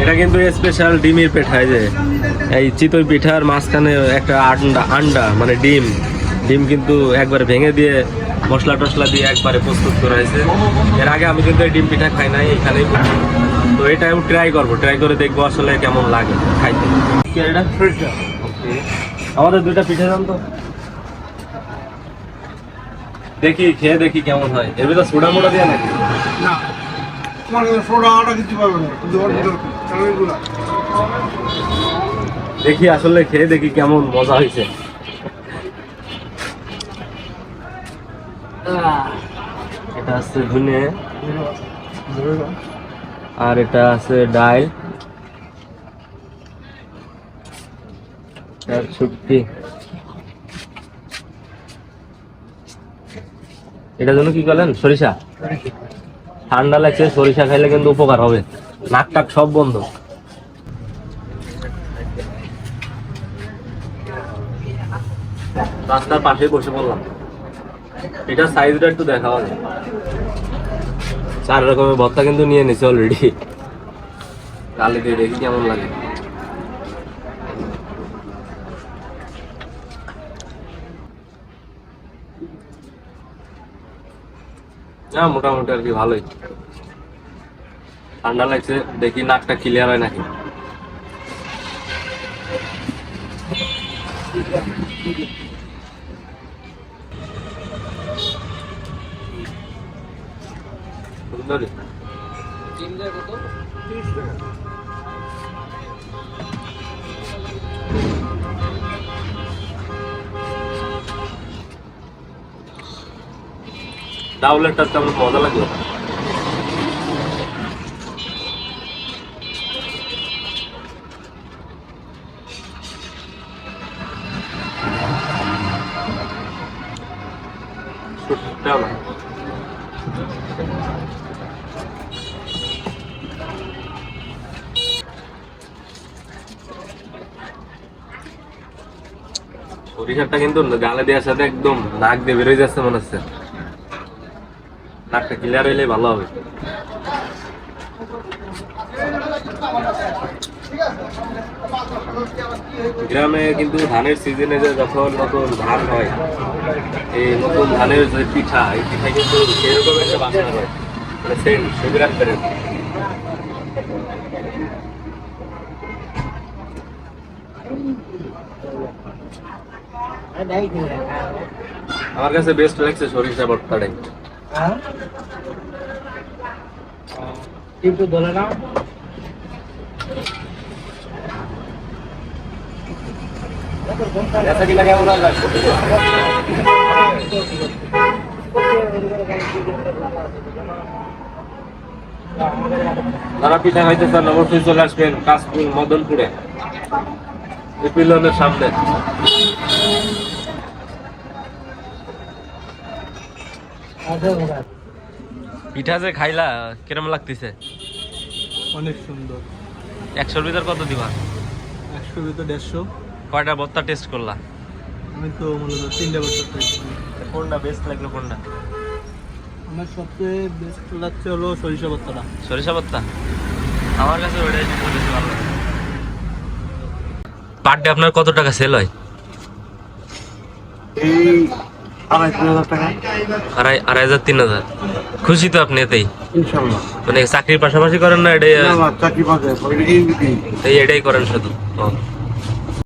এটা কিন্তু স্পেশাল ডিমের পিঠা, যে এই চিতই পিঠার মাঝখানে একটা আন্ডা মানে ডিম কিন্তু একবারে ভেঙে দিয়ে মশলা টসলা দিয়ে একবারে প্রস্তুত করা হয়েছে। এর আগে আমি কিন্তু এই ডিম পিঠা খাই নাই, এখানেই তো এটা আমি ট্রাই করবো, ট্রাই করে দেখবো আসলে কেমন লাগে খাইতে। এটা আমাদের দুইটা পিঠা দাম তো দেখি, খেয়ে দেখি কেমন হয়। এর ভিতরে সোডা মোডা দেওয়া নাকি? না, তোমার সোডা আটা কিছু পাবে না, দেখি আসলে খেয়ে দেখি কেমন মজা হয়েছে। এটা আছে ধনে, আর এটা আছে ডাল আর শুটকি। এটার জন্য কি করলেন? সরিষা। ঠান্ডা লাগছে, সরিষা খাইলে কিন্তু উপকার হবে, নাক টাক সব বন্ধ। রাস্তার পাশে বসে পড়লাম। এটা সাইজটা একটু দেখা হবে। 4 রকমের ভর্তা কিন্তু নিয়ে নিছে অলরেডি। কালে দিয়ে দেখি কেমন লাগে। না মোটামুটি আর কি ভালোই। ঠান্ডা লাগছে, দেখি নাকটা ক্লিয়ার হয় নাকি। ডাউলেরটা কেমন মজা লাগলো। সরিষাটা কিন্তু গালে দেওয়ার সাথে একদম নাক দিয়ে বেরোয় যাচ্ছে মনে হচ্ছে। নাকটা ক্লিয়ার হইলে ভালো হবে। গ্রামে কিন্তু ধানের সিজনে যে যখন নতুন ধান হয়, এই নতুন ধানের যে পিঠা, এই পিঠা কিন্তু সেরকম একটা বাসনা হয়, মানে সেবিরাট করে। আমার কাছে বেস্ট লাগছে সরিষা ভর্তাটাই। একটু ধরে নাও। ऐसा की लगा हुआ है। যারা পিঠা খাইতে চান অবশ্যই চলে আসবেন কাশপুর মদনপুরে, পিলনের সামনে। পিঠা যে খাইলা কিরম লাগতেছে? অনেক সুন্দর। 100-র ভিতর কত দিবা? 100 ভিতর 150। কয়টা ভর্তা টেস্ট করলা? আমি তো মূলত 3টা বছর খাইছি। কোনটা বেস্ট লাগলো কোনটা? আমার সবচেয়ে বেস্ট লাগছে হলো সরিষা ভর্তাটা। সরিষা ভর্তা আমার কাছে ওইটাই সবচেয়ে বেশি ভালো লাগে। পার ডে আপনার কত টাকা সেল হয়? এই 2,500 টাকা। 2,500-3,000। খুশি তো আপনি এতেই? ইনশাআল্লাহ। মানে চাকরির পাশাপাশি করেন না এটাই? না চাকরি পাবে, এটাই করেন শুধু?